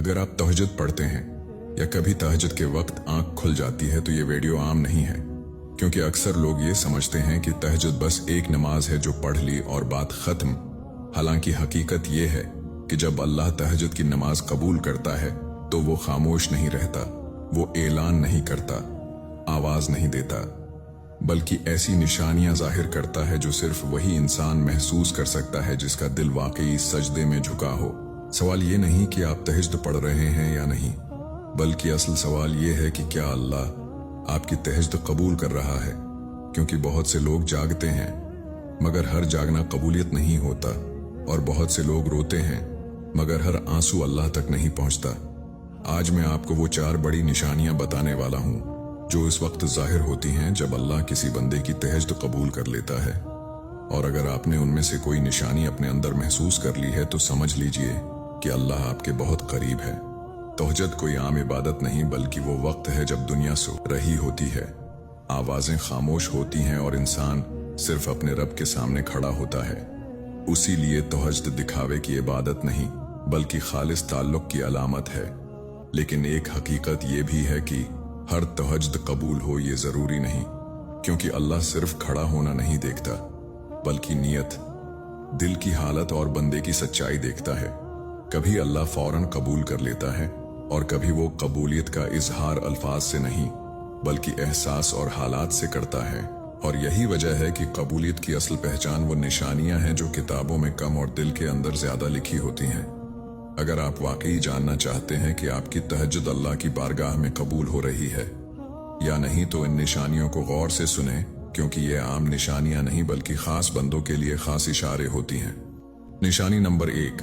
अगर आप तहज्जुद पढ़ते हैं या कभी तहज्जुद के वक्त आंख खुल जाती है तो ये वीडियो आम नहीं है, क्योंकि अक्सर लोग ये समझते हैं कि तहज्जुद बस एक नमाज है जो पढ़ ली और बात खत्म। हालांकि हकीकत ये है कि जब अल्लाह तहज्जुद की नमाज कबूल करता है तो वो खामोश नहीं रहता, वो ऐलान नहीं करता, आवाज नहीं देता, बल्कि ऐसी निशानियां जाहिर करता है जो सिर्फ वही इंसान महसूस कर सकता है जिसका दिल वाकई सजदे में झुका हो। सवाल ये नहीं कि आप तहज्जुद पढ़ रहे हैं या नहीं, बल्कि असल सवाल ये है कि क्या अल्लाह आपकी तहज्जुद कबूल कर रहा है। क्योंकि बहुत से लोग जागते हैं मगर हर जागना कबूलियत नहीं होता, और बहुत से लोग रोते हैं मगर हर आंसू अल्लाह तक नहीं पहुंचता। आज मैं आपको वो 4 बड़ी निशानियां बताने वाला हूं जो इस वक्त जाहिर होती हैं जब अल्लाह किसी बंदे की तहज्जुद कबूल कर लेता है। और अगर आपने उनमें से कोई निशानी अपने अंदर महसूस कर ली है तो समझ लीजिए कि अल्लाह आपके बहुत करीब है। तहज्जुद कोई आम इबादत नहीं, बल्कि वो वक्त है जब दुनिया सो रही होती है, आवाजें खामोश होती हैं और इंसान सिर्फ अपने रब के सामने खड़ा होता है। उसी लिए तहज्जुद दिखावे की इबादत नहीं बल्कि खालिस ताल्लुक की अलामत है। लेकिन एक हकीकत ये भी है कि हर तहज्जुद कबूल हो ये जरूरी नहीं, क्योंकि अल्लाह सिर्फ खड़ा होना नहीं देखता बल्कि नियत, दिल की हालत और बंदे की सच्चाई देखता है। कभी अल्लाह फौरन कबूल कर लेता है और कभी वो कबूलियत का इजहार अल्फाज से नहीं बल्कि एहसास और हालात से करता है। और यही वजह है कि कबूलियत की असल पहचान वो निशानियां हैं जो किताबों में कम और दिल के अंदर ज्यादा लिखी होती हैं। अगर आप वाकई जानना चाहते हैं कि आपकी तहज्जुद अल्लाह की बारगाह में कबूल हो रही है या नहीं तो इन निशानियों को गौर से सुने, क्योंकि ये आम निशानियां नहीं बल्कि खास बंदों के लिए खास इशारे होती हैं। निशानी नंबर 1,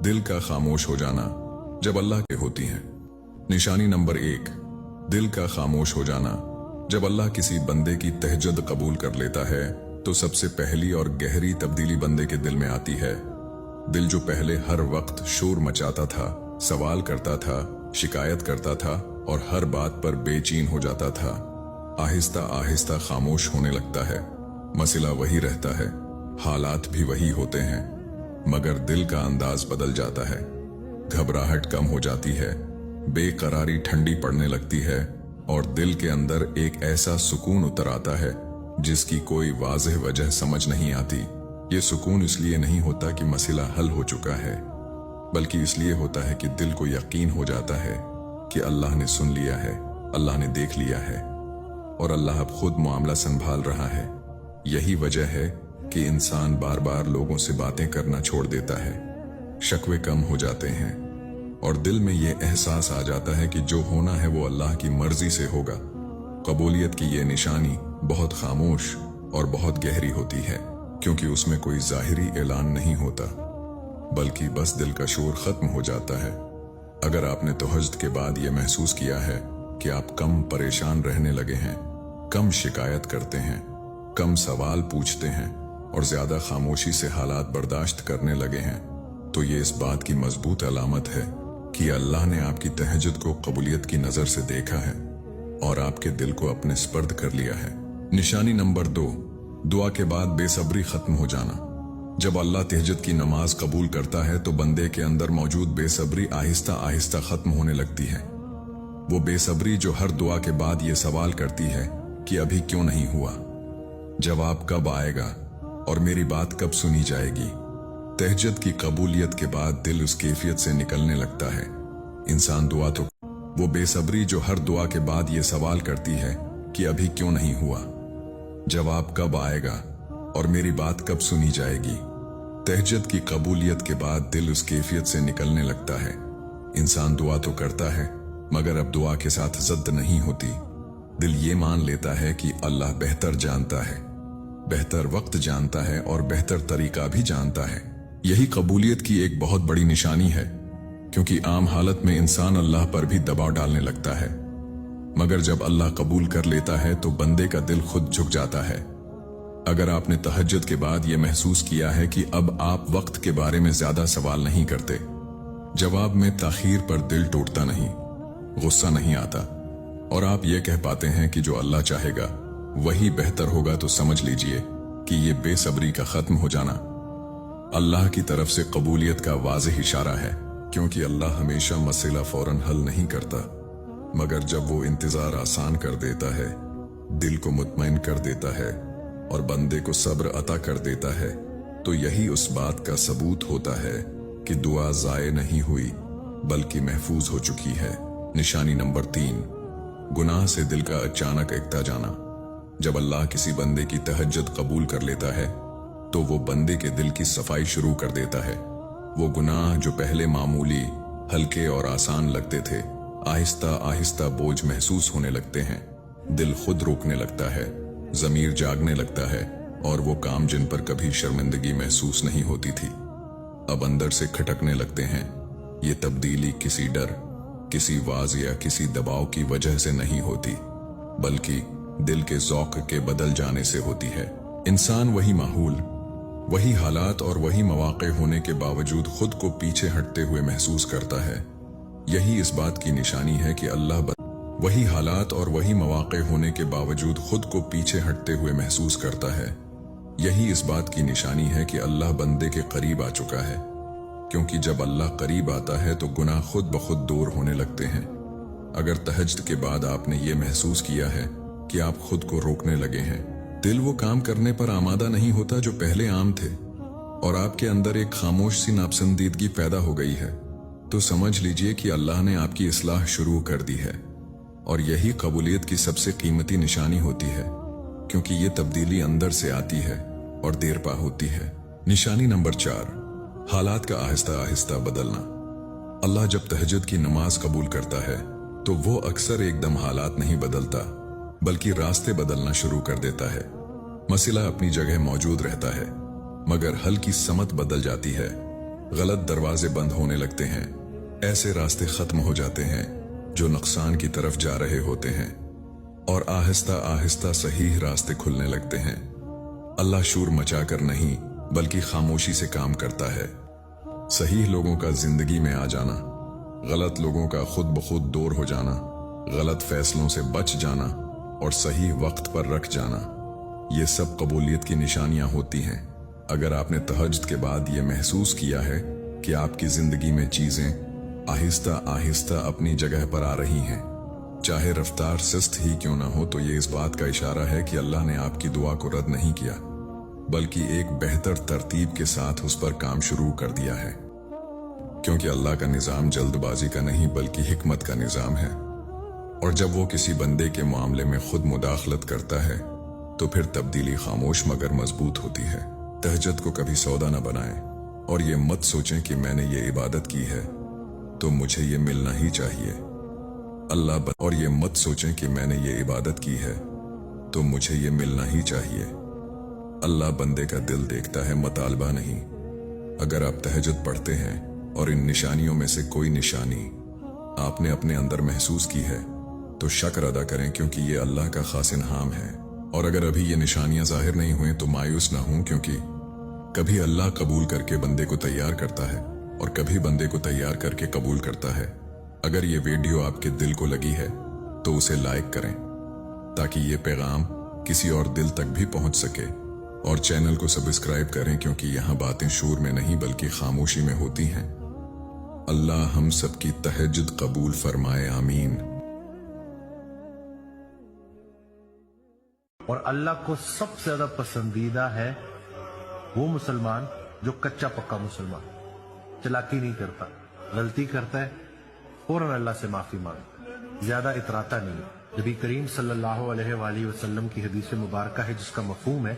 दिल का खामोश हो जाना जब अल्लाह के होती हैं। निशानी नंबर 1, दिल का खामोश हो जाना। जब अल्लाह किसी बंदे की तहज्जुद कबूल कर लेता है तो सबसे पहली और गहरी तब्दीली बंदे के दिल में आती है। दिल जो पहले हर वक्त शोर मचाता था, सवाल करता था, शिकायत करता था और हर बात पर बेचैन हो जाता था, आहिस्ता आहिस्ता खामोश होने लगता है। मसला वही रहता है, हालात भी वही होते हैं, मगर दिल का अंदाज बदल जाता है। घबराहट कम हो जाती है, बेकरारी ठंडी पड़ने लगती है और दिल के अंदर एक ऐसा सुकून उतर आता है जिसकी कोई वाज़ेह वजह समझ नहीं आती। ये सुकून इसलिए नहीं होता कि मसला हल हो चुका है, बल्कि इसलिए होता है कि दिल को यकीन हो जाता है कि अल्लाह ने सुन लिया है, अल्लाह ने देख लिया है और अल्लाह अब खुद मामला संभाल रहा है। यही वजह है कि इंसान बार बार लोगों से बातें करना छोड़ देता है, शकवे कम हो जाते हैं और दिल में ये एहसास आ जाता है कि जो होना है वो अल्लाह की मर्जी से होगा। कबूलियत की ये निशानी बहुत खामोश और बहुत गहरी होती है, क्योंकि उसमें कोई जाहिरी ऐलान नहीं होता बल्कि बस दिल का शोर खत्म हो जाता है। अगर आपने तहज्जुद के बाद ये महसूस किया है कि आप कम परेशान रहने लगे हैं, कम शिकायत करते हैं, कम सवाल पूछते हैं और ज्यादा खामोशी से हालात बर्दाश्त करने लगे हैं, तो ये इस बात की मजबूत अलामत है कि अल्लाह ने आपकी तहज्जुद को कबूलियत की नजर से देखा है और आपके दिल को अपने स्पर्द कर लिया है। निशानी नंबर 2, दुआ के बाद बेसब्री खत्म हो जाना। जब अल्लाह तहज्जुद की नमाज कबूल करता है तो बंदे के अंदर मौजूद बेसब्री आहिस्ता आहिस्ता खत्म होने लगती है। वो बेसब्री जो हर दुआ के बाद ये सवाल करती है कि अभी क्यों नहीं हुआ, जवाब कब आएगा और मेरी बात कब सुनी जाएगी। तहज्जुद की कबूलियत के बाद दिल उस कैफियत से निकलने लगता है। इंसान दुआ तो वो बेसब्री जो हर दुआ के बाद ये सवाल करती है कि अभी क्यों नहीं हुआ, जवाब कब आएगा और मेरी बात कब सुनी जाएगी। तहज्जुद की कबूलियत के बाद दिल उस कैफियत से निकलने लगता है। इंसान दुआ तो करता है मगर अब दुआ के साथ ज़िद नहीं होती। दिल ये मान लेता है कि अल्लाह बेहतर जानता है, बेहतर वक्त जानता है और बेहतर तरीका भी जानता है। यही कबूलियत की एक बहुत बड़ी निशानी है, क्योंकि आम हालत में इंसान अल्लाह पर भी दबाव डालने लगता है, मगर जब अल्लाह कबूल कर लेता है तो बंदे का दिल खुद झुक जाता है। अगर आपने तहज्जुद के बाद ये महसूस किया है कि अब आप वक्त के बारे में ज्यादा सवाल नहीं करते, जवाब में ताखीर पर दिल टूटता नहीं, गुस्सा नहीं आता और आप ये कह पाते हैं कि जो अल्लाह चाहेगा वही बेहतर होगा, तो समझ लीजिए कि ये बेसब्री का खत्म हो जाना अल्लाह की तरफ से कबूलियत का वाज़ेह इशारा है क्योंकि अल्लाह हमेशा मसला फौरन हल नहीं करता, मगर जब वो इंतजार आसान कर देता है, दिल को मुतमईन कर देता है और बंदे को सब्र अता कर देता है, तो यही उस बात का सबूत होता है कि दुआ जाये नहीं हुई बल्कि महफूज हो चुकी है। निशानी नंबर 3, गुनाह से दिल का अचानक एकता जाना। जब अल्लाह किसी बंदे की तहज्जुद कबूल कर लेता है तो वो बंदे के दिल की सफाई शुरू कर देता है। वो गुनाह जो पहले मामूली, हल्के और आसान लगते थे, आहिस्ता आहिस्ता बोझ महसूस होने लगते हैं। दिल खुद रोकने लगता है, ज़मीर जागने लगता है और वो काम जिन पर कभी शर्मिंदगी महसूस नहीं होती थी अब अंदर से खटकने लगते हैं। ये तब्दीली किसी डर, किसी वाज या किसी दबाव की वजह से नहीं होती, बल्कि दिल के ज़ौक़ के बदल जाने से होती है। इंसान वही माहौल, वही हालात और वही मौक़े होने के बावजूद खुद को पीछे हटते हुए महसूस करता है। यही इस बात की निशानी है कि वही हालात और वही मौक़े होने के बावजूद खुद को पीछे हटते हुए महसूस करता है। यही इस बात की निशानी है कि अल्लाह बंदे के करीब आ चुका है, क्योंकि जब अल्लाह करीब आता है तो गुनाह खुद ब खुद दूर होने लगते हैं। अगर तहज्जुद के बाद आपने ये महसूस किया है कि आप खुद को रोकने लगे हैं, दिल वो काम करने पर आमादा नहीं होता जो पहले आम थे, और आपके अंदर एक खामोश सी नापसंदीदगी पैदा हो गई है, तो समझ लीजिए कि अल्लाह ने आपकी इस्लाह शुरू कर दी है। और यही कबूलियत की सबसे कीमती निशानी होती है, क्योंकि ये तब्दीली अंदर से आती है और देर पा होती है। निशानी नंबर 4, हालात का आहिस्ता आहिस्ता बदलना। अल्लाह जब तहज्जुद की नमाज कबूल करता है तो वो अक्सर एकदम हालात नहीं बदलता, बल्कि रास्ते बदलना शुरू कर देता है। मसला अपनी जगह मौजूद रहता है, मगर हल की समत बदल जाती है। गलत दरवाजे बंद होने लगते हैं, ऐसे रास्ते खत्म हो जाते हैं जो नुकसान की तरफ जा रहे होते हैं, और आहिस्ता आहिस्ता सही रास्ते खुलने लगते हैं। अल्लाह शोर मचाकर नहीं बल्कि खामोशी से काम करता है। सही लोगों का जिंदगी में आ जाना, गलत लोगों का खुद ब खुद दूर हो जाना, गलत फैसलों से बच जाना और सही वक्त पर रख जाना, ये सब कबूलियत की निशानियां होती हैं। अगर आपने तहज्जुद के बाद ये महसूस किया है कि आपकी जिंदगी में चीजें आहिस्ता आहिस्ता अपनी जगह पर आ रही हैं, चाहे रफ्तार सुस्त ही क्यों ना हो, तो ये इस बात का इशारा है कि अल्लाह ने आपकी दुआ को रद्द नहीं किया, बल्कि एक बेहतर तरतीब के साथ उस पर काम शुरू कर दिया है। क्योंकि अल्लाह का निज़ाम जल्दबाजी का नहीं बल्कि हिकमत का निज़ाम है, और जब वो किसी बंदे के मामले में खुद मुदाखलत करता है तो फिर तब्दीली खामोश मगर मजबूत होती है। तहज्जुद को कभी सौदा न बनाएं, और ये मत सोचें कि मैंने ये इबादत की है तो मुझे ये मिलना ही चाहिए। और ये मत सोचें कि मैंने ये इबादत की है तो मुझे ये मिलना ही चाहिए। अल्लाह बंदे का दिल देखता है, मतालबा नहीं। अगर आप तहज्जुद पढ़ते हैं और इन निशानियों में से कोई निशानी आपने अपने अंदर महसूस की है तो शुक्र अदा करें, क्योंकि ये अल्लाह का खास इनाम है। और अगर अभी ये निशानियां जाहिर नहीं हुई तो मायूस ना हों, क्योंकि कभी अल्लाह कबूल करके बंदे को तैयार करता है और कभी बंदे को तैयार करके कबूल करता है। अगर ये वीडियो आपके दिल को लगी है तो उसे लाइक करें ताकि ये पैगाम किसी और दिल तक भी पहुंच सके, और चैनल को सब्सक्राइब करें, क्योंकि यहाँ बातें शोर में नहीं बल्कि खामोशी में होती हैं। अल्लाह हम सबकी तहज्जुद कबूल फरमाए, आमीन। और अल्लाह को सबसे ज्यादा पसंदीदा है वो मुसलमान जो कच्चा पक्का मुसलमान, चालाकी नहीं करता, गलती करता है फौरन अल्लाह से माफी मांगे, ज्यादा इतराता नहीं। नबी करीम सल्लल्लाहु अलैहि वसल्लम की हदीस मुबारक है जिसका मफहूम है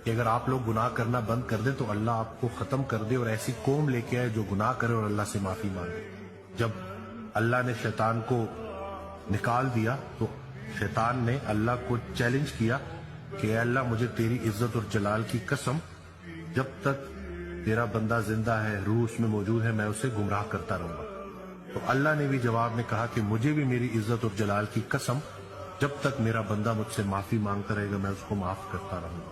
कि अगर आप लोग गुनाह करना बंद कर दे तो अल्लाह आपको खत्म कर दे और ऐसी कौम लेके आए जो गुनाह करे और अल्लाह से माफी मांगे। जब अल्लाह ने शैतान को निकाल दिया तो शैतान ने अल्लाह को चैलेंज किया कि अल्लाह मुझे तेरी इज्जत और जलाल की कसम, जब तक तेरा बंदा जिंदा है, रूह उसमें मौजूद है, मैं उसे गुमराह करता रहूंगा। तो अल्लाह ने भी जवाब में कहा कि मुझे भी मेरी इज्जत और जलाल की कसम, जब तक मेरा बंदा मुझसे माफी मांगता रहेगा मैं उसको माफ करता रहूंगा।